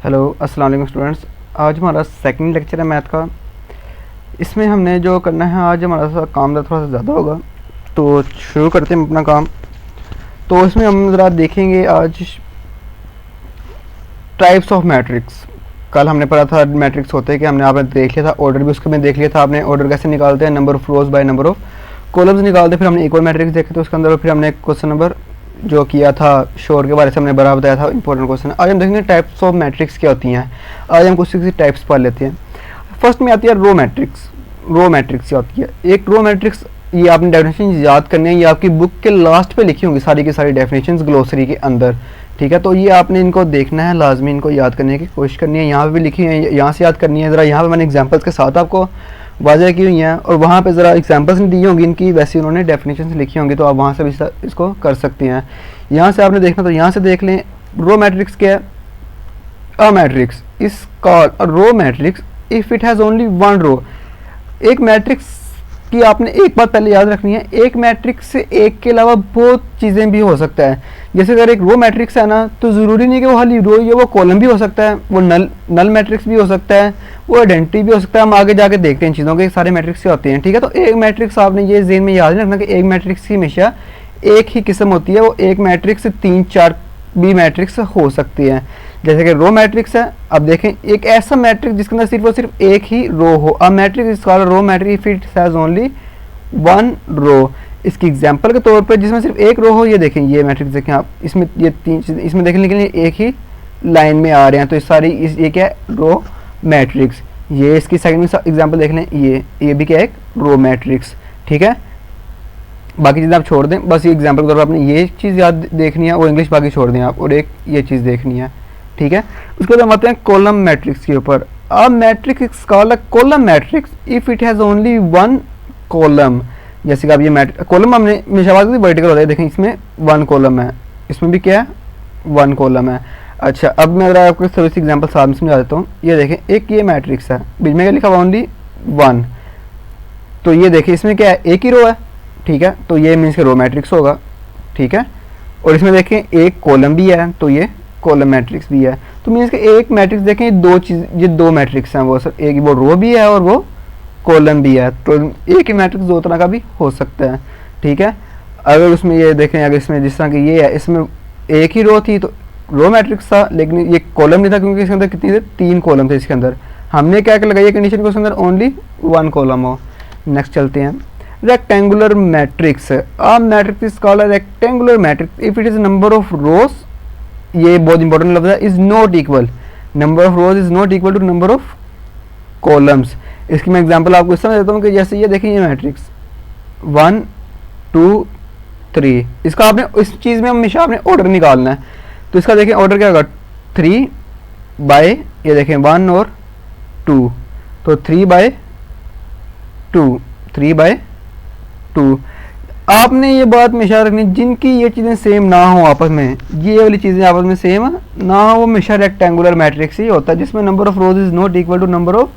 Hello अस्सलाम वालेकुम students. आज हमारा सेकंड लेक्चर है मैथ का। इसमें हमने जो करना है, आज हमारा सा काम थोड़ा सा ज़्यादा होगा, तो शुरू करते हैं अपना काम। तो इसमें हम ज़रा देखेंगे आज टाइप्स ऑफ मैट्रिक्स। कल हमने पढ़ा था मैट्रिक्स होते हैं कि हमने आपने देख लिया था, ऑर्डर भी उसके में देख लिया था आपने, ऑर्डर कैसे निकालते हैं, number of rose by number of columns निकालते। फिर हमने एक और मैट्रिक्स देखे थे उसके अंदर, फिर हमने क्वेश्चन नंबर जो किया था शोर के बारे से हमने बड़ा बताया था, इंपॉर्टेंट क्वेश्चन। आज हम देखेंगे टाइप्स ऑफ मैट्रिक्स क्या होती हैं। आज हम कुछ किसी टाइप्स पढ़ लेते हैं। फर्स्ट में आती है रो मैट्रिक्स। रो मैट्रिक्स क्या होती है? एक रो मैट्रिक्स, ये आपने डेफिनेशन याद करनी है, ये आपकी बुक के लास्ट पे लिखी होंगी सारी की सारी डेफिनेशंस ग्लोसरी के अंदर, ठीक है। तो ये आपने इनको देखना है, लाजमी इनको याद करने की कोशिश करनी है। यहाँ पे भी लिखी है, यहाँ से याद करनी है। ज़रा यहाँ पे मैंने एग्जांपल्स के साथ आपको वाज़ह की हुई हैं, और वहाँ पे ज़रा एग्जांपल्स नहीं दी होंगी इनकी, वैसे उन्होंने डेफिनेशन लिखी होंगी, तो आप वहाँ से भी इसको कर सकते हैं। यहाँ से आपने देखना, तो यहाँ से देख लें रो मैट्रिक्स क्या है। A matrix is called a row matrix if it has only one row. एक मैट्रिक्स की आपने एक बात पहले याद रखनी है, एक मैट्रिक्स से एक के अलावा बहुत चीज़ें भी हो सकता है। जैसे अगर एक रो मैट्रिक्स है ना, तो ज़रूरी नहीं कि वो खाली रो या वो कॉलम भी हो सकता है, वो नल मैट्रिक्स भी हो सकता है, वो आइडेंटिटी भी हो सकता है। हम आगे जाके देखते हैं इन चीज़ों के सारे मैट्रिक्स क्या होते हैं, ठीक है। तो एक मैट्रिक्स आपने ये ज़हन में याद रखना कि एक मैट्रिक्स की हमेशा एक ही किस्म होती है, वो एक मैट्रिक्स से 3-4 भी मैट्रिक्स हो सकती हैं। जैसे कि रो मैट्रिक्स है, अब देखें एक ऐसा मैट्रिक्स जिसके अंदर सिर्फ और सिर्फ एक ही रो हो। A matrix is called row matrix if it has only one row. इसकी एग्जांपल के तौर पर जिसमें सिर्फ एक रो हो, ये देखें ये मैट्रिक्स देखें आप, इसमें ये तीन चीज़ इसमें देखने के लिए एक ही लाइन में आ रहे हैं, तो इस सारी ये क्या है? Row matrix. ये इसकी सेकंड एग्जांपल देख लें, ये भी क्या है? एक रो मैट्रिक्स, ठीक है। बाकी चीज़ें आप छोड़ दें, बस ये एग्जांपल के तौर पर आपने ये चीज़ याद देखनी है और इंग्लिश बाकी छोड़ दें आप, और एक ये चीज़ देखनी है, ठीक है। उसके बाद हम आते हैं कॉलम मैट्रिक्स के ऊपर। अ matrix is called a column matrix if it has only one column. जैसे कि आप ये कॉलम हमने हमेशा बात की वर्टिकल होता है, देखें इसमें वन कॉलम है, इसमें भी क्या है? वन कॉलम है। अच्छा, अब मैं अगर आपको थोड़ी सी एग्जांपल साथ में समझा देता हूँ। ये देखें एक ये मैट्रिक्स है, बीच में क्या लिखा हुआ? Only one. तो ये देखें इसमें क्या है? एक ही रो है, ठीक है। तो ये मीन्स के रो मैट्रिक्स होगा, ठीक है। और इसमें देखें एक कॉलम भी है, तो ये कॉलम मैट्रिक्स भी है। तो मीन्स के एक मैट्रिक्स देखें, दो चीज़, ये दो मैट्रिक्स हैं, वो सर एक वो रो भी है और वो कॉलम भी है। तो एक ही मैट्रिक्स दो तरह का भी हो सकता है, ठीक है। अगर उसमें ये देखें, अगर इसमें जिस तरह की ये है, इसमें एक ही रो थी तो रो मैट्रिक्स था, लेकिन ये कॉलम नहीं था क्योंकि इसके अंदर कितनी थे? 3 कॉलम थे इसके अंदर। हमने क्या लगाई है कंडीशन को, उसके अंदर ओनली वन कॉलम हो। नेक्स्ट चलते हैं, rectangular matrix. A matrix is called a rectangular matrix if it is number of rows, ये बहुत इंपॉर्टेंट लफ्ज़ है, is not equal, number of rows is not equal to number of columns. इसकी मैं example आपको इस तरह देता हूँ कि जैसे ये देखें, ये मैट्रिक्स 1 2 3, इसका आपने इस चीज़ में हमेशा आपने ऑर्डर निकालना है। तो इसका देखें ऑर्डर क्या होगा? 3 बाय, ये देखें 1 और 2, तो 3 बाय 2, 3 बाय 2। आपने ये बात हमेशा रखनी, जिनकी ये चीज़ें सेम ना हो आपस में, ये वाली चीज़ें आपस में सेम ना हो, वो हमेशा रेक्टेंगुलर मैट्रिक्स ही होता है, जिसमें number of rows is not equal to number of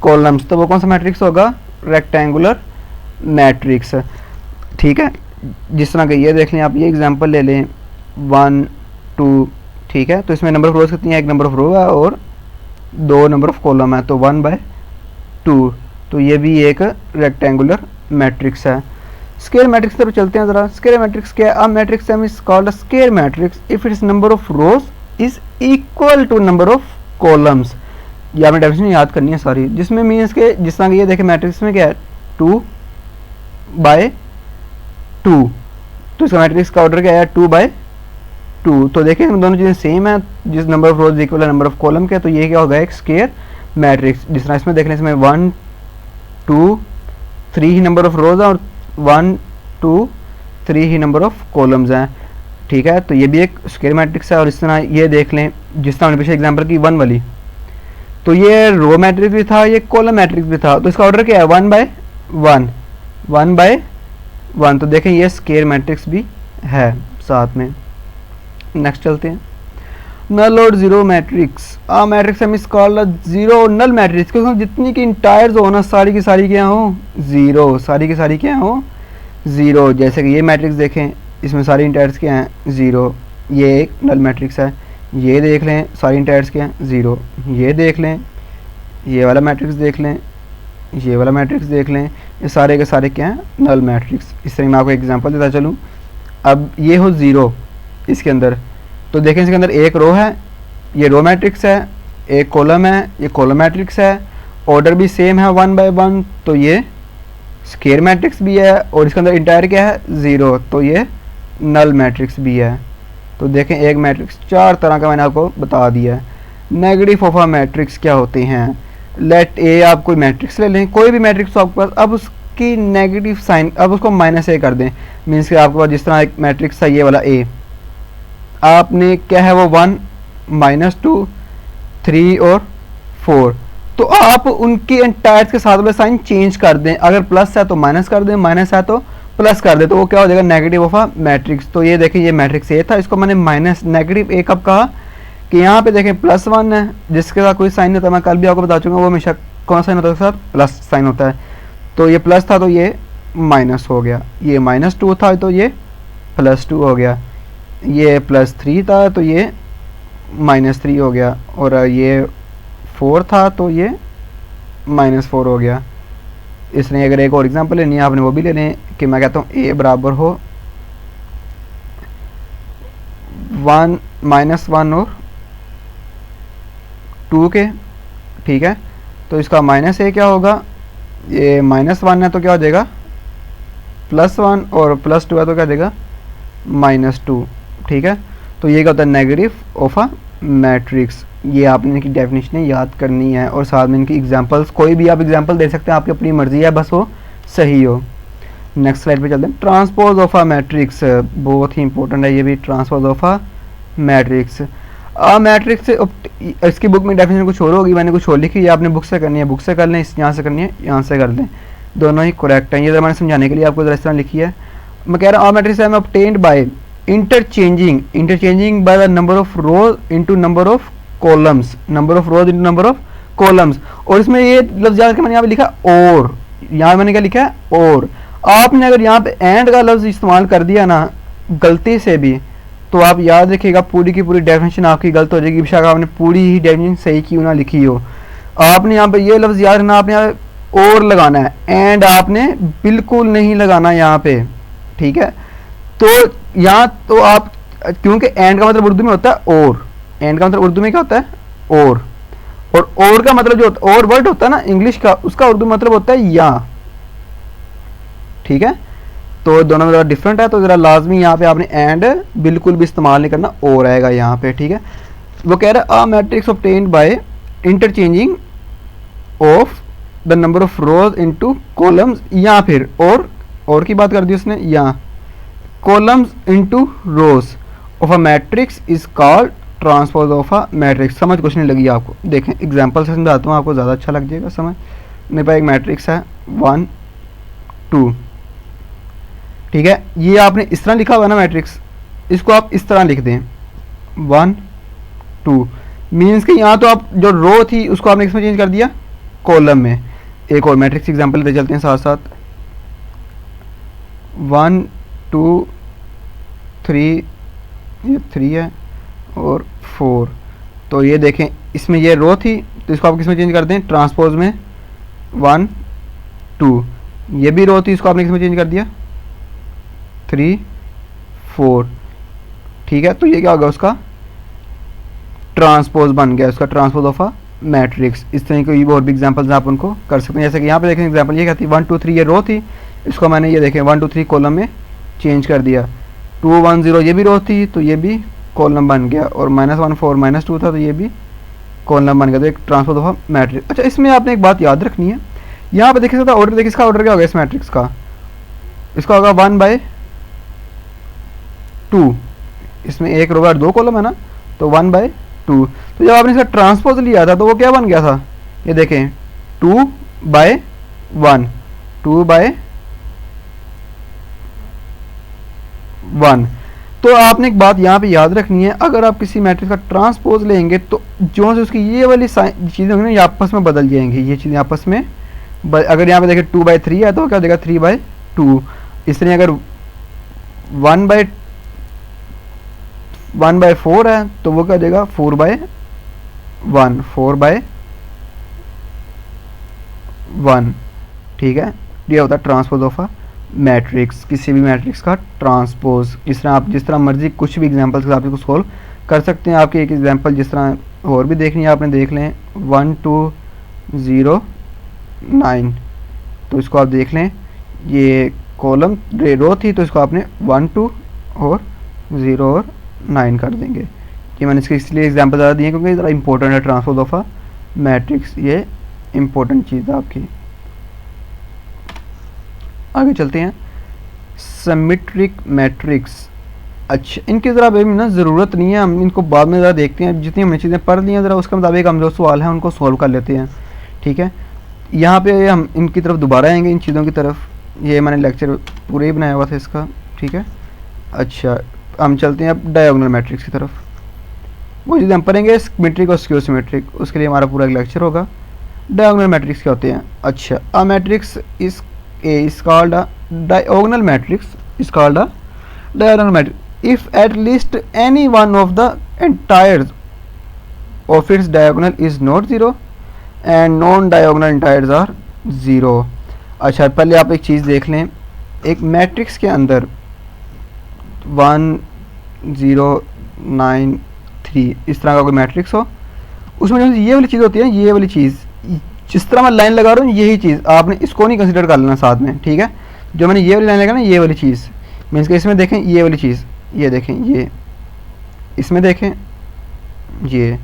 columns. तो वो कौन सा मैट्रिक्स होगा? रेक्टेंगुलर मैट्रिक्स, ठीक है। जिस तरह के ये देख लें आप, ये एग्जांपल ले लें 1 2, ठीक है। तो इसमें नंबर ऑफ रोज कितनी है? एक नंबर ऑफ रो है और 2 नंबर ऑफ कॉलम है, तो 1 बाय 2। तो ये भी एक रेक्टेंगुलर मैट्रिक्स है। स्क्वायर मैट्रिक्स तरफ चलते हैं ज़रा। स्क्वायर मैट्रिक्स क्या है? A matrix is called a square matrix if its number of rows is equal to number of columns. ये आपने डेफिनेशन याद करनी है सारी, जिसमें मीन्स के जिस तरह ये देखें मैट्रिक्स में क्या है? 2 बाय 2, तो इसका मैट्रिक्स का ऑर्डर क्या है? 2 बाय 2। तो देखें दोनों चीज़ें सेम है, जिस नंबर ऑफ रोज इक्वल है नंबर ऑफ कॉलम के, तो ये क्या होगा? एक स्क्वायर मैट्रिक्स। जिस तरह इसमें देख लें, इसमें 1 2 3 ही नंबर ऑफ रोज है और 1 2 3 ही नंबर ऑफ कॉलम्स हैं, ठीक है। तो ये भी एक स्क्वायर मैट्रिक्स है। और इस तरह ये देख लें, जिस तरह हमने पिछले एग्जांपल की 1 वाली, तो ये रो मैट्रिक्स भी था, ये कॉलम मैट्रिक्स भी था, तो इसका ऑर्डर क्या है? 1 बाय 1, 1 बाय 1। तो देखें ये स्क्वायर मैट्रिक्स भी है साथ में। नेक्स्ट चलते हैं, नल और जीरो मैट्रिक्स। आ मैट्रिक्स हम इस कॉल्ड जीरो नल मैट्रिक्स, क्योंकि जितनी की इंटायर्स हो ना, सारी की सारी क्या हो? जीरो, सारी की सारी क्या हो? जीरो। जैसे कि ये मैट्रिक्स देखें, इसमें सारी इंटायर्स क्या हैं? जीरो। ये एक नल मैट्रिक्स है। ये देख लें सारी इंटायर्स क्या हैं, 0। ये देख लें, ये वाला मैट्रिक्स देख लें, ये वाला मैट्रिक्स देख लें, ये सारे के सारे क्या हैं, नल मैट्रिक्स। इस तरह मैं आपको एग्जांपल देता चलूँ। अब ये हो 0 इसके अंदर, तो देखें इसके अंदर एक रो है, ये रो मैट्रिक्स है, एक कॉलम है, ये कॉलम मैट्रिक्स है, ऑर्डर भी सेम है 1 बाय 1, तो ये स्क्वायर मैट्रिक्स भी है, और इसके अंदर इंटायर क्या है, 0, तो ये नल मैट्रिक्स भी है। तो देखें एक मैट्रिक्स 4 तरह का मैंने आपको बता दिया है। नेगेटिव ऑफ अ मैट्रिक्स क्या होते हैं, लेट ए, आप कोई मैट्रिक्स ले लें, कोई भी मैट्रिक्स हो आपके पास, अब उसकी नेगेटिव साइन, अब उसको -a कर दें। मीन्स कि आपके पास जिस तरह एक मैट्रिक्स है ये वाला ए, आपने क्या है वो 1, -2, 3 और 4, तो आप उनकी एंटायर्स के साथ वाले साइन चेंज कर दें। अगर प्लस है तो माइनस कर दें, माइनस है तो प्लस कर दें, तो वो क्या हो जाएगा, नेगेटिव ऑफ अ मैट्रिक्स। तो ये देखें ये मैट्रिक्स ए था, इसको मैंने माइनस नेगेटिव ए कब कहा कि यहाँ पे देखें +1 है जिसके साथ कोई साइन नहीं होता, मैं कल भी आपको बता चुका हूँ वो हमेशा कौन साइन होता है, उसके साथ प्लस साइन होता है। तो ये प्लस था तो ये माइनस हो गया, ये -2 था तो ये +2 हो गया, ये +3 था तो ये -3 हो गया, और ये 4 था तो ये -4 हो गया। इसलिए अगर एक और एग्जांपल लेनी है आपने वो भी ले लें कि मैं कहता हूँ a बराबर हो 1 -1 और 2 के, ठीक है। तो इसका -a क्या होगा, ये -1 है तो क्या हो जाएगा +1, और +2 है तो क्या देगा -2, ठीक है। तो ये क्या होता है, नेगेटिव ऑफ अ मैट्रिक्स। ये आपने इनकी डेफिनेशन याद करनी है, और साथ में इनकी एग्जांपल्स, कोई भी आप एग्जांपल दे सकते हैं, आपकी अपनी मर्जी है, बस वो सही हो। नेक्स्ट स्लाइड पे चलते हैं। ट्रांसपोज ऑफ अ मैट्रिक्स, बहुत ही इंपॉर्टेंट है ये भी, transpose of a matrix. Matrix इसकी बुक में डेफिनेशन कुछ और होगी, मैंने कुछ और लिखी है, आपने बुक से करनी है, बुक से कर लें, यहाँ से करनी है यहाँ से कर लें, दोनों ही करेक्ट हैं। ये मैंने समझाने के लिए आपको इस तरह लिखी है। मैं कह रहा हूँ मैट्रिक्स है obtained by interchanging by the number of rows into number of columns, number of rows into number of columns। और इसमें ये लफ्ज़ याद के मैंने यहाँ पे लिखा और, यहाँ मैंने क्या लिखा है और। आपने अगर यहाँ पे एंड का लफ्ज़ इस्तेमाल कर दिया ना गलती से भी, तो आप याद रखिएगा पूरी की पूरी डेफिनेशन आपकी गलत हो जाएगी, बेशक आपने पूरी ही डेफिनेशन सही क्यों ना लिखी हो। आपने यहाँ पे ये लफ्ज़ याद रखना, आपने यहाँ और लगाना है, एंड आपने बिल्कुल नहीं लगाना यहाँ पे, ठीक है। तो यहाँ तो आप, क्योंकि एंड का मतलब उर्दू में होता है और, एंड का मतलब उर्दू में क्या होता है और का मतलब जो और वर्ड होता है ना इंग्लिश का, उसका उर्दू मतलब होता है या, ठीक है। तो दोनों में ज़रा डिफरेंट है, तो ज़रा लाजमी यहाँ पे आपने एंड बिल्कुल भी इस्तेमाल नहीं करना, और आएगा यहाँ पे, ठीक है। वो कह रहा है a matrix obtained by interchanging of the number of rose into columns, या फिर और की बात कर दी उसने, या columns into rows of a matrix is called transpose of a matrix। समझ कुछ नहीं लगी आपको, देखें एग्जांपल से समझाता हूँ, आपको ज़्यादा अच्छा लग जाएगा समझ। मेरे पास एक मैट्रिक्स है 1 2, ठीक है। ये आपने इस तरह लिखा हुआ ना मैट्रिक्स, इसको आप इस तरह लिख दें 1 2, मीन्स कि यहाँ तो आप जो रो थी उसको आपने इसमें चेंज कर दिया कॉलम में। एक और मैट्रिक्स एग्जाम्पल दे चलते हैं साथ साथ, 1 2 3, ये 3 है और 4। तो ये देखें इसमें ये रो थी तो इसको आप किस में चेंज कर दें, ट्रांसपोज में 1 2। ये भी रो थी, इसको आपने किस में चेंज कर दिया 3 4, ठीक है। तो ये क्या होगा, उसका ट्रांसपोज बन गया, उसका ट्रांसपोज ऑफ अ मैट्रिक्स। इस तरह की और भी एग्जांपल्स आप उनको कर सकते हैं। जैसे कि यहाँ पे देखें एग्जांपल ये कहती है 1 2 3, ये रो थी, इसको मैंने ये देखें 1 2 3 कॉलम में चेंज कर दिया। 2 1 0 ये भी रो थी तो ये भी कॉलम बन गया, और -1 4 -2 था तो ये भी कॉलम बन गया, तो एक ट्रांसपोज ऑफ अ मैट्रिक्स। अच्छा, इसमें आपने एक बात याद रखनी है, यहाँ पे देखिए सकता ऑर्डर, देखिए इसका ऑर्डर क्या होगा इस मैट्रिक्स का, इसका होगा 1/2। इसमें एक रो और 2 कॉलम है ना, तो 1/2। तो जब आपने इसका ट्रांसपोज लिया था तो वो क्या बन गया था, ये देखें 2/1 2/1। तो आपने एक बात यहाँ पे याद रखनी है, अगर आप किसी मैट्रिक्स का ट्रांसपोज लेंगे तो जो से उसकी ये वाली चीज़ें होंगी ना, ये आपस में बदल जाएंगी, ये चीज़ें आपस में अगर यहाँ पे देखें 2/3 है तो क्या देगा 3/2। इसलिए अगर 1/4 है तो वो क्या देगा 4/1, 4/1, ठीक है। ये होता है ट्रांसपोज ऑफ अ मैट्रिक्स, किसी भी मैट्रिक्स का ट्रांसपोज। इस तरह आप जिस तरह मर्जी कुछ भी एग्जांपल्स के साथ इसको सोल्व कर सकते हैं। आपकी एक एग्जांपल जिस तरह और भी देखनी है आपने देख लें, 1 2 0 9, तो इसको आप देख लें, ये कॉलम रो थी तो इसको आपने 1 2 और 0 और 9 कर देंगे। ये मैंने इसके इसलिए एग्जांपल ज़्यादा दिए क्योंकि ज़रा इंपॉर्टेंट है ट्रांसपोज ऑफ अ मैट्रिक्स, ये इंपॉर्टेंट चीज़ है आपकी। आगे चलते हैं, सिमेट्रिक मैट्रिक्स। अच्छा, इनकी ज़रा अभी ना ज़रूरत नहीं है, हम इनको बाद में ज़रा देखते हैं। जितनी हमने चीज़ें पढ़ ली हैं ज़रा उसके मुताबिक हम जो सवाल हैं उनको सॉल्व कर लेते हैं, ठीक है। यहाँ पे हम इनकी तरफ दोबारा आएंगे, इन चीज़ों की तरफ। ये मैंने लेक्चर पूरे ही बनाया हुआ था इसका, ठीक है। अच्छा, हम चलते हैं अब डायगोनल मैट्रिक्स की तरफ। वो चीज़ें हम पढ़ेंगे सिमेट्रिक और स्क्यू सिमेट्रिक, उसके लिए हमारा पूरा एक लेक्चर होगा। डायगोनल मैट्रिक्स क्या होते हैं? अच्छा, अ matrix is called a diagonal matrix, is called a diagonal matrix if at least any one of the integers of its diagonal is not zero and non-diagonal integers are zero। अच्छा, पहले आप एक चीज़ देख लें, एक मैट्रिक्स के अंदर 1 0 9 3 इस तरह का कोई मैट्रिक्स हो, उसमें जो ये वाली चीज़ होती है ना, ये वाली चीज़ जिस तरह मैं लाइन लगा रहा हूँ यही चीज़ आपने इसको नहीं कंसीडर कर लेना साथ में, ठीक है। जो मैंने ये वाली लाइन लगा ना, ये वाली चीज़ मीन्स कि इसमें देखें ये वाली चीज़, ये देखें, ये इसमें देखें, ये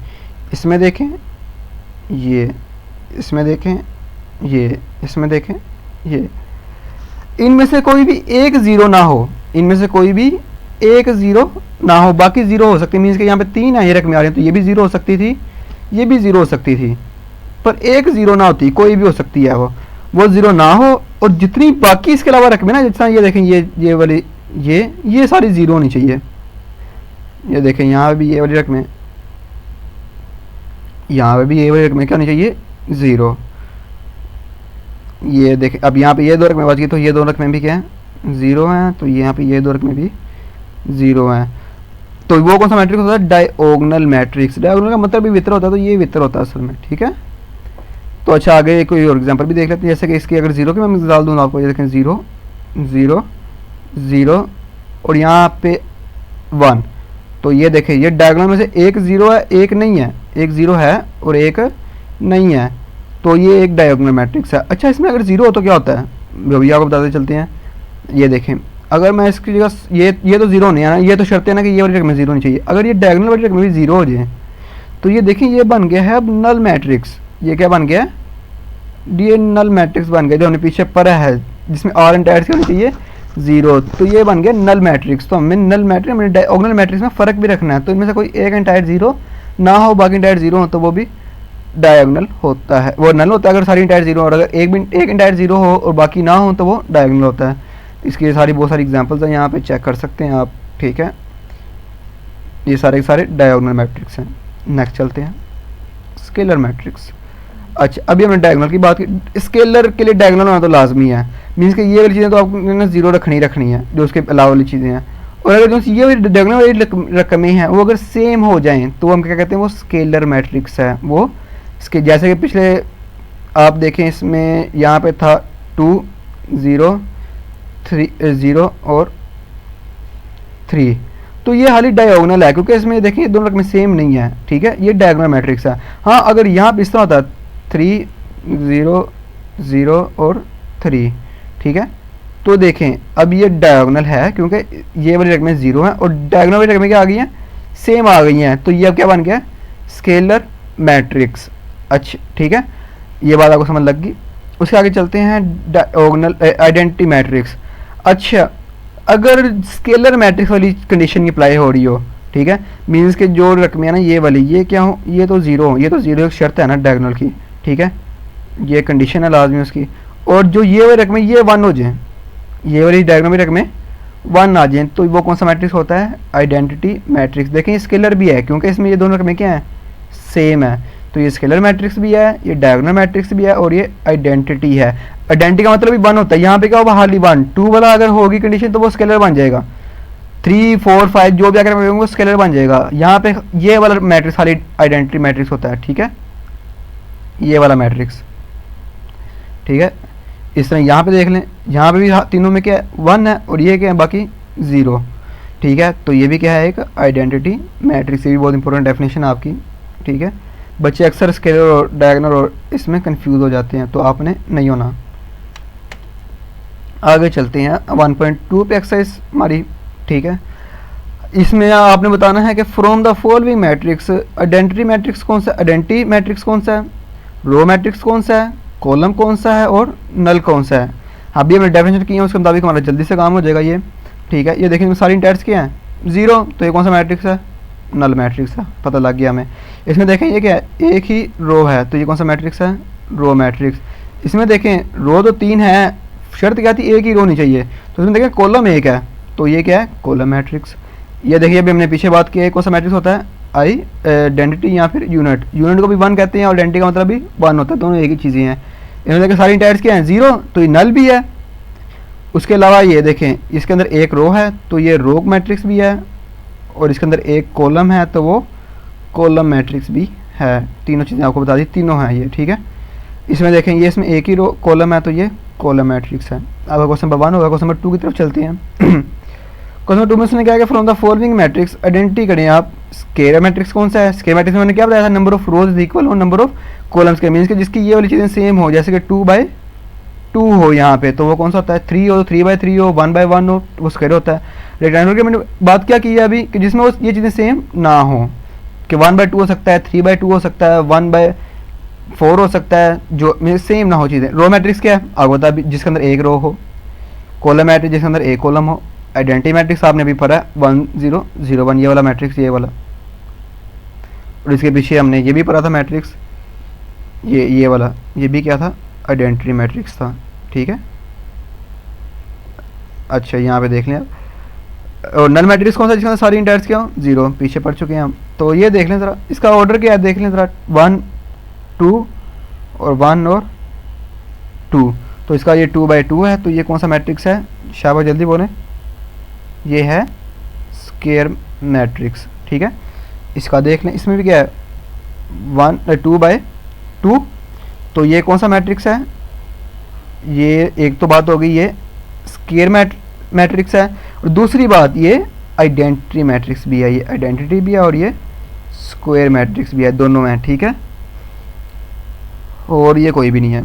इसमें देखें, ये इसमें देखें, ये इसमें देखें, ये इनमें से कोई भी एक ज़ीरो ना हो, इनमें से कोई भी एक ज़ीरो ना हो, बाकी ज़ीरो हो सकती है। मीन्स कि यहाँ पे 3 है, ये रकमें आ रही हैं तो ये भी ज़ीरो हो सकती थी, ये भी ज़ीरो हो सकती थी, पर एक ज़ीरो ना होती, कोई भी हो सकती है वो ज़ीरो ना हो। और जितनी बाकी इसके अलावा रकमें ना, जितना ये देखें, ये वाली ये सारी ज़ीरो होनी चाहिए। ये देखें यहाँ भी ये वाली रकमें, यहाँ पे भी ये वाली रकमें क्या होनी चाहिए? ज़ीरो। ये देखें, अब यहाँ पे ये 2 रकमें बच गई तो ये 2 रकमें भी क्या हैं? ज़ीरो हैं। तो यहाँ पे ये 2 रकमें भी ज़ीरो हैं। तो वो कौन सा मैट्रिक्स होता है? Diagonal matrix. डायगोनल का मतलब भी वितर होता है, तो ये वितर होता है असल में, ठीक है। तो अच्छा, आगे कोई और एग्जांपल भी देख लेते हैं। जैसे कि इसकी अगर ज़ीरो की मैं मिसाल दूँ आपको, ये देखें 0 0 0 और यहाँ पे 1, तो ये देखें ये डायगोनल में से एक ज़ीरो है, एक नहीं है, एक ज़ीरो है और एक नहीं है, तो ये एक डायगोनल मैट्रिक्स है। अच्छा, इसमें अगर ज़ीरो हो तो क्या होता है भैया, आपको बताते चलते हैं। ये देखें, अगर मैं इसकी जगह ये तो ज़ीरो नहीं है ना, ये तो शर्त है ना कि ये वाली रकमें ज़ीरो नहीं चाहिए। अगर ये डायगोनल वाली रकमें भी ज़ीरो हो जाए तो ये देखें ये बन गया है अब नल मैट्रिक्स। ये क्या बन गया? ये नल मैट्रिक्स बन गया, जो हमने पीछे पढ़ा है जिसमें आर इंटायर्स होनी चाहिए ज़ीरो, तो ये बन गया नल मैट्रिक्स। तो हमें नल मैट्रिक्स, हमें डायगोनल मैट्रिक्स में फ़र्क भी रखना है। तो इनमें से कोई एक इंटायर ज़ीरो ना हो, बाकी इंटायर ज़ीरो हो तो वो भी डायगोनल होता है, वो नल होता है। अगर सारी इंटायर ज़ीरो और अगर एक इंटायर ज़ीरो हो और बाकी ना हो तो वो डायगोनल होता है। इसकी बहुत सारी एग्जांपल्स हैं, यहाँ पे चेक कर सकते हैं आप, ठीक है। ये सारे डायगोनल मैट्रिक्स हैं। नेक्स्ट चलते हैं, स्केलर मैट्रिक्स। अच्छा, अभी हमने डायगोनल की बात की, स्केलर के लिए डायगोनल होना तो लाजमी है। मीन्स कि ये वाली चीज़ें तो आपको ज़ीरो रखनी है, जो उसके अलावा वाली चीज़ें हैं। और अगर जो ये वाली डायगोनल वाली रकमें हैं वो अगर सेम हो जाएँ तो हम क्या कहते हैं? वो स्केलर मैट्रिक्स है। वो इसके जैसे कि पिछले आप देखें, इसमें यहाँ पे था 2 0 3 0 और 3, तो ये हाली डायगोनल है क्योंकि इसमें देखिए दोनों रकमें सेम नहीं है, ठीक है। ये डायगोनल मैट्रिक्स है। हाँ, अगर यहाँ पे इस तरह होता 3 0 0 और 3, ठीक है, तो देखें अब ये डायगोनल है क्योंकि ये वाली रकमें ज़ीरो हैं और डायगोनल वाली रकमें क्या आ गई हैं? सेम आ गई हैं। तो ये अब क्या बन गया? Scalar matrix. अच्छा, ठीक है, ये बात आपको समझ लग गई। उसके आगे चलते हैं डायगोनल आइडेंटिटी मैट्रिक्स। अच्छा, अगर स्केलर मैट्रिक्स वाली कंडीशन अप्लाई हो रही हो, ठीक है, मीन्स के जो रकमें ना ये वाली, ये क्या हो? ये तो ज़ीरो हो, ये तो ज़ीरो एक शर्त है ना डायगोनल की, ठीक है, ये कंडीशन है लाजमी उसकी। और जो ये वाली रकमें ये 1 हो जाए, ये वाली डायगोनल में रकमें 1 आ जाए, तो वो कौन सा मैट्रिक्स होता है? Identity matrix. देखें स्केलर भी है क्योंकि इसमें ये दोनों रकमें क्या हैं? सेम है। तो ये स्केलर मैट्रिक्स भी है, ये डायगोनल मैट्रिक्स भी है और ये आइडेंटिटी है। आइडेंटिटी का मतलब भी 1 होता है। यहाँ पे क्या होगा? हार्डली 1 2 वाला अगर होगी कंडीशन तो वो स्केलर बन जाएगा। 3 4 5 जो भी अगर वो स्केलर बन जाएगा। यहाँ पे ये वाला मैट्रिक्स खाली आइडेंटिटी मैट्रिक्स होता है, ठीक है, ये वाला मैट्रिक्स, ठीक है। इस तरह यहाँ पे देख लें, यहाँ पे भी तीनों में क्या है 1 है और ये क्या है बाकी 0, ठीक है। तो ये भी क्या है एक आइडेंटिटी मैट्रिक्स, ये भी बहुत इंपॉर्टेंट डेफिनेशन है आपकी, ठीक है। बच्चे अक्सर स्केलर और डायगोनल और इसमें कंफ्यूज हो जाते हैं, तो आपने नहीं होना। आगे चलते हैं 1.2 पे एक्सरसाइज हमारी, ठीक है। इसमें आपने बताना है कि from the following matrix identity matrix कौन सा, आइडेंटिटी मैट्रिक्स कौन सा है, रो मैट्रिक्स कौन सा है, कॉलम कौन सा है और नल कौन सा है। अभी हमने डेफिनेशन की है, उसके मुताबिक हमारा जल्दी से काम हो जाएगा ये, ठीक है। ये देखिए सारी इंटर्स क्या हैं 0, तो ये कौन सा मैट्रिक्स है, नल मैट्रिक्स है, पता लग गया हमें। इसमें देखें ये क्या है, एक ही रो है, तो ये कौन सा मैट्रिक्स है, रो मैट्रिक्स। इसमें देखें रो तो 3 है, शर्त क्या थी एक ही रो नहीं चाहिए, तो इसमें देखें कॉलम 1 है, तो ये क्या है कॉलम मैट्रिक्स। ये देखिए अभी हमने पीछे बात की है कौन सा मैट्रिक्स होता है, आई आइडेंटिटी या फिर यूनिट, यूनिट को भी 1 कहते हैं और आइडेंटिटी का मतलब भी 1 होता है, दोनों एक ही चीज़ें हैं। इन्होंने देखें सारी इंटायर्स क्या हैं 0, तो ये नल भी है। उसके अलावा ये देखें इसके अंदर एक रो है, तो ये रो मैट्रिक्स भी है, और इसके अंदर एक कॉलम है, तो वो कॉलम मैट्रिक्स भी है। तीनों चीज़ें आपको बता दी, तीनों हैं ये, ठीक है। इसमें देखें ये इसमें एक ही रो कॉलम है, तो ये कॉलम मैट्रिक्स है। अब क्वेश्चन नंबर 1 होगा, क्वेश्चन नंबर 2 की तरफ चलते हैं। क्वेश्चन नंबर 2 में उसने क्या है, from the following matrix identity करें आप स्केलर मैट्रिक्स कौन सा है। स्केलर मैट्रिक्स में मैंने क्या बताया था, number of rows is equal और नंबर ऑफ कॉलम्स के, मीन्स के जिसकी ये वाली चीज़ें सेम हो, जैसे कि 2/2 हो यहाँ पे, तो वो कौन सा होता है 3 हो, 3/3 हो, 1/1 हो, वो स्केलर होता है। रेक्टेंगल की मैंने बात क्या की है अभी कि जिसमें वो ये चीज़ें सेम ना हो, कि 1/2 हो सकता है, 3/2 हो सकता है, 1/4 हो सकता है, जो सेम ना हो चीज़ें। रो मैट्रिक्स क्या है आपको बता, जिसके अंदर एक रो हो, कॉलम मैट्रिक्स जिसके अंदर एक कॉलम हो, आइडेंटिटी मैट्रिक्स आपने भी पढ़ा है 1 0 0 1 ये वाला मैट्रिक्स, ये वाला। और इसके पीछे हमने ये भी पढ़ा था मैट्रिक्स, ये वाला, ये भी क्या था आइडेंटिटी मैट्रिक्स था, ठीक है। अच्छा यहाँ पे देख लें आप, और नल मैट्रिक्स कौन सा जिसके अंदर सारी इंटायर्स क्या हो 0, पीछे पढ़ चुके हैं हम। तो ये देख लें ज़रा, इसका ऑर्डर क्या है देख लें ज़रा, 1 2 और 1 और 2, तो इसका ये 2/2 है, तो ये कौन सा मैट्रिक्स है, शाबाश जल्दी बोलें, ये है स्क्वायर मैट्रिक्स, ठीक है। इसका देख लें, इसमें भी क्या है 2/2, तो ये कौन सा मैट्रिक्स है, ये एक तो बात हो गई ये स्क्वायर मैट्रिक्स है, और दूसरी बात ये आइडेंटिटी मैट्रिक्स भी है, ये आइडेंटिटी भी है और ये स्क्वायर मैट्रिक्स भी है, दोनों हैं, ठीक है। और ये कोई भी नहीं है।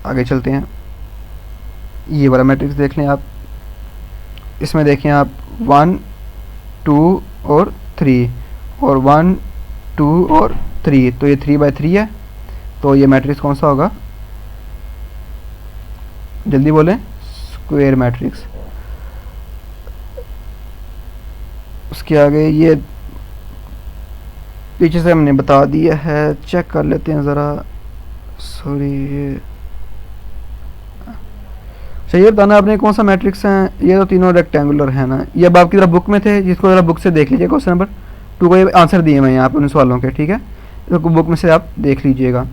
आगे चलते हैं, ये वाला मैट्रिक्स देख लें आप, इसमें देखें आप 1 2 और 3 और 1 2 और 3, तो ये 3/3 है, तो ये मैट्रिक्स कौन सा होगा जल्दी बोलें, स्क्वायर मैट्रिक्स। उसके आगे ये पीछे से हमने बता दिया है, चेक कर लेते हैं ज़रा, सॉरी ये चाहिए बताना आपने कौन सा मैट्रिक्स हैं। ये तो तीनों रेक्टेंगुलर है ना, ये अब आपकी तरफ बुक में थे, जिसको ज़रा बुक से देख लीजिए, क्वेश्चन नंबर 2 को ये आंसर दिए मैं यहाँ पर उन सवालों के, ठीक है, तो बुक में से आप देख लीजिएगा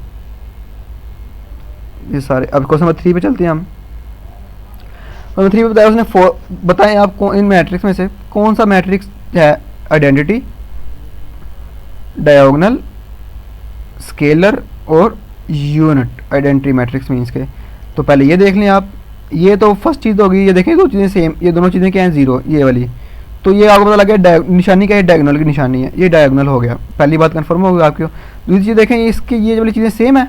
ये सारे। अब क्वेश्चन नंबर 3 पे चलते हैं हम। क्वेश्चन 3 पे बताया उसने, बताएं आप इन मैट्रिक्स में से कौन सा मैट्रिक्स है आइडेंटिटी, डायगोनल, स्केलर और यूनिट आइडेंटिटी मैट्रिक्स मीन्स के। तो पहले ये देख लें आप, ये तो फर्स्ट चीज़ होगी, ये देखें दो चीज़ें सेम, ये दोनों चीज़ें क्या हैं 0, ये वाली, तो ये आपको पता लग गया निशानी क्या है, डायगोनल की निशानी है, ये डायगोनल हो गया, पहली बात कंफर्म होगी आपको। दूसरी चीज़ देखें इसकी ये वाली चीज़ें सेम है,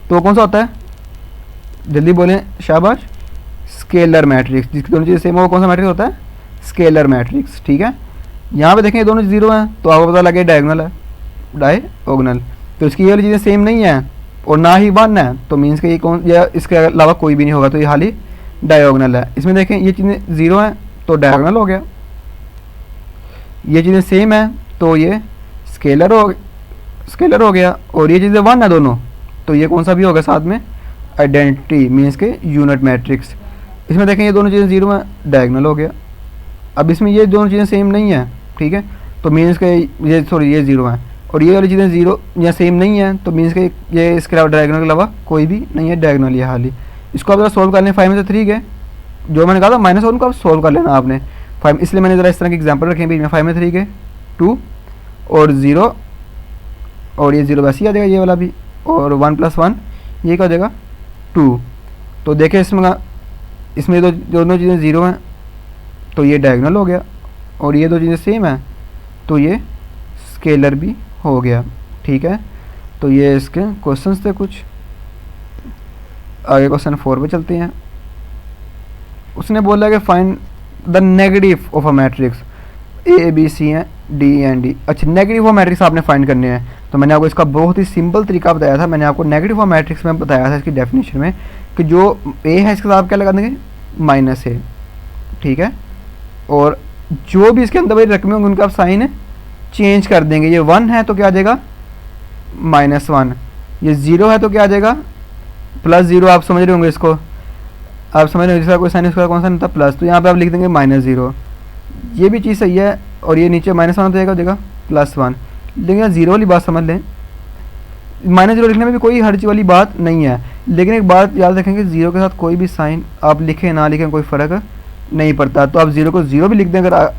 तो कौन सा होता है जल्दी बोलें शाबाश, स्केलर मैट्रिक्स, जिसकी दोनों चीज़ें सेम हो वो कौन सा मैट्रिक्स होता है, स्केलर मैट्रिक्स, ठीक है। यहाँ पे देखें ये दोनों 0 हैं, तो आपको पता लगे डायगोनल है, डायगोनल, तो इसकी ये वाली चीज़ें सेम नहीं है और ना ही 1 है, तो मीन्स के ये कौन, या इसके अलावा कोई भी नहीं होगा, तो ये हाली डायगोनल है। इसमें देखें ये चीज़ें 0 हैं, तो डायगोनल हो गया, ये चीज़ें सेम है, तो ये स्केलर हो गया, और ये चीज़ें 1 है दोनों, तो ये कौन सा भी होगा साथ में आइडेंटिटी मीन्स के यूनिट मैट्रिक्स। इसमें देखें ये दोनों चीज़ें 0 हैं, डायगोनल हो गया। अब इसमें ये दोनों चीज़ें सेम नहीं है, ठीक है, तो मीन्स के ये 0 हैं, और ये वाली चीज़ें 0 या सेम नहीं है, तो मीन्स के ये इसके अलावा डायगोनल के अलावा कोई भी नहीं है, डायगोनल ये हाली। इसको आप सोल्व कर लें 5 में से 3 के, जो मैंने कहा था -1 को आप सोल्व कर लेना आपने, 5, इसलिए मैंने ज़रा इस तरह के एग्जाम्पल रखे हैं बीच में। 5 में 3 के 2 और 0, और ये 0 वैसे ही आ जाएगा ये वाला भी, और 1 + 1 ये क्या हो जाएगा 2। तो देखें इसमें तो दोनों चीज़ें 0 हैं, तो ये डायगोनल हो गया, और ये दो चीज़ें सेम हैं तो ये स्केलर भी हो गया। ठीक है, तो ये इसके क्वेश्चंस थे कुछ। आगे क्वेश्चन 4 पे चलते हैं। उसने बोला कि find the negative of a matrix A B C हैं डी एंड डी। अच्छा, नेगेटिव ऑफ मैट्रिक्स आपने फाइंड करने हैं। तो मैंने आपको इसका बहुत ही सिंपल तरीका बताया था। मैंने आपको नेगेटिव ऑफ मैट्रिक्स में बताया था इसकी डेफिनेशन में कि जो ए है इसके साथ आप क्या लगा देंगे, -a। ठीक है, और जो भी इसके अंदर वाली रकमें होंगी उनका आप साइन चेंज कर देंगे। ये 1 है तो क्या आ जाएगा -1, ये 0 है तो क्या आ जाएगा +0। आप समझ रहे होंगे इसको, आप समझ रहे हो, जिसका कोई साइन उसका कौन सा नहीं था प्लस, तो यहाँ पे आप लिख देंगे -0। ये भी चीज़ सही है, और ये नीचे -1 हो जाएगा +1। लेकिन यहाँ 0 वाली बात समझ लें, -0 लिखने में भी कोई हर्ज वाली बात नहीं है। लेकिन एक बात याद रखेंगे, 0 के साथ कोई भी साइन आप लिखें ना लिखें कोई फ़र्क नहीं पड़ता। तो आप 0 को 0 भी लिख दें अगर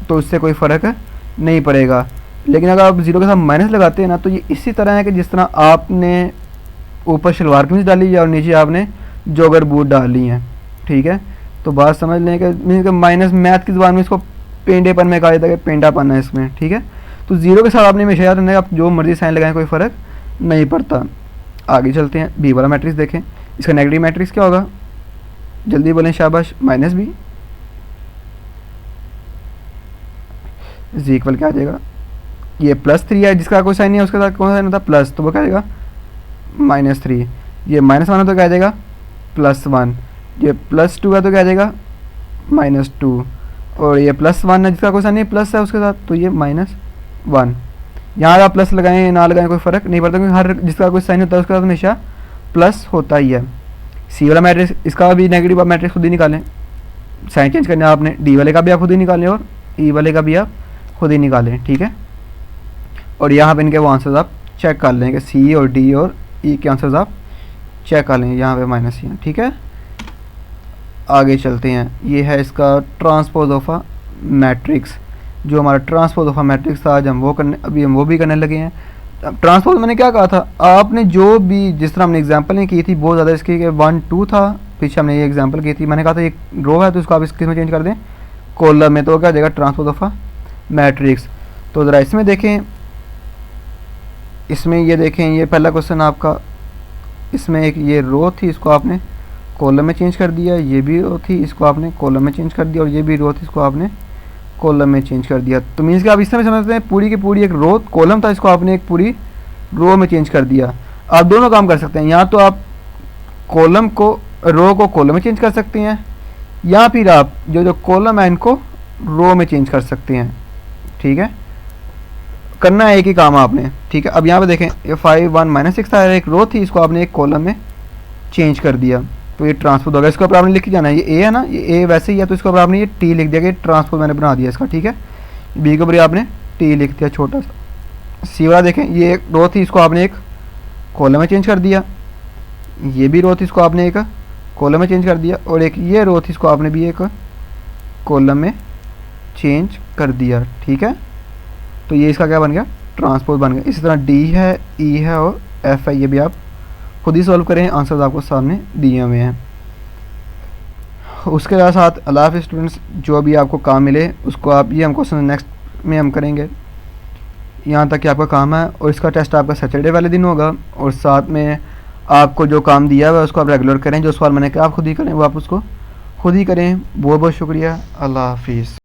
तो उससे कोई फ़र्क नहीं पड़ेगा। लेकिन अगर आप 0 के साथ माइनस लगाते हैं ना, तो ये इसी तरह है कि जिस तरह आपने ऊपर शलवार कमीज डाली है और नीचे आपने जॉगर बूट डाल ली हैं। ठीक है, तो बात समझ लें कि मीन कि माइनस मैथ की ज़बान में इसको पेंडेपन में कहा जाता है कि पेंडापन है इसमें। ठीक है, तो 0 के साथ आपने हमेशा याद रखना है, आप जो मर्जी साइन लगाएं कोई फ़र्क नहीं पड़ता। आगे चलते हैं, बी वाला मैट्रिक्स देखें। इसका नेगेटिव मैट्रिक्स क्या होगा, जल्दी बोलें शाबाश। -b इज इक्वल क्या आ जाएगा, ये +3 है जिसका कोई साइन नहीं है, उसके साथ कौन सा साइन होता है प्लस, तो वो क्या आ जाएगा -3। ये -1 है तो क्या आ जाएगा +1। ये +2 है तो क्या आ जाएगा -2, और ये +1 है जिसका कोई साइन नहीं प्लस है उसके साथ, तो ये -1। यहाँ आप प्लस लगाएं ना लगाएं कोई फ़र्क नहीं पड़ता, क्योंकि हर जिसका कोई साइन होता है उसके साथ हमेशा प्लस होता ही है। सी वाला मैट्रिक्स, इसका भी नेगेटिव मैट्रिक्स खुद ही निकालें, साइन चेंज करना है आपने। डी वाले का भी आप खुद ही निकालें और ई वाले का भी आप खुद ही निकालें। ठीक है, और यहाँ पे इनके वो आंसर्स आप चेक कर लें कि सी और डी और ई के आंसर्स आप चेक कर लें, यहाँ पे -c है। ठीक है, आगे चलते हैं। ये है इसका ट्रांसपोज ऑफ अ मैट्रिक्स। जो हमारा ट्रांसपोज ऑफ अ मैट्रिक्स था आज हम वो भी करने लगे हैं। ट्रांसपोज मैंने क्या कहा था, आपने जो भी जिस तरह हमने एग्जांपल नहीं की थी बहुत ज़्यादा इसकी, 1 2 था पीछे हमने ये एग्जांपल की थी। मैंने कहा था एक रो है तो इसको आप किस में चेंज कर दें, कॉलम में, तो क्या हो जाएगा ट्रांसपोज ऑफ अ मैट्रिक्स। तो ज़रा इसमें देखें, इसमें ये देखें, ये पहला क्वेश्चन आपका, इसमें एक ये रो थी इसको आपने कॉलम में चेंज कर दिया, ये भी रो थी इसको आपने कॉलम में चेंज कर दिया, और ये भी रो थी इसको आपने कॉलम में चेंज कर दिया। तो मीन्स कि आप इस तरह समझते हैं पूरी की पूरी एक रो कॉलम था, इसको आपने एक पूरी रो में चेंज कर दिया। आप दोनों काम कर सकते हैं, या तो आप कॉलम को रो को कॉलम में चेंज कर सकते हैं, या फिर आप जो कॉलम है इनको रो में चेंज कर सकते हैं। ठीक है, करना है एक ही काम आपने। ठीक है, अब यहाँ पे देखें, ये 5 1 -6 था, एक रो थी इसको आपने एक कॉलम में चेंज कर दिया, तो ये ट्रांसपोज होगा। इसको ऊपर आपने लिख के जाना है, ये ए है ना, ये ए वैसे ही है तो इसको ऊपर आपने ये टी लिख दिया कि ट्रांसपोज मैंने बना दिया इसका। ठीक है, बी के ऊपर आपने टी लिख दिया छोटा सा। सी वाला देखें, ये एक रो थी इसको आपने एक कॉलम में चेंज कर दिया, ये भी रो थी इसको आपने एक कॉलम में चेंज कर दिया, और एक ये रो थी इसको आपने भी एक कॉलम में चेंज कर दिया। ठीक है, तो ये इसका क्या बन गया ट्रांसपोज बन गया। इसी तरह डी है, ई है और एफ है, ये भी आप खुद ही सॉल्व करें, आंसर्स आपको सामने दिए हुए हैं। उसके साथ अल्लाह हाफ़िज़ स्टूडेंट्स, जो भी आपको काम मिले उसको आप, ये हम क्वेश्चन नेक्स्ट में हम करेंगे, यहाँ तक कि आपका काम है। और इसका टेस्ट आपका सैटरडे वाले दिन होगा, और साथ में आपको जो काम दिया हुआ है उसको आप रेगुलर करें। जो सवाल मैंने कहा आप खुद ही करें वो आप उसको खुद ही करें। बहुत बहुत शुक्रिया, अल्लाह हाफ़िज़।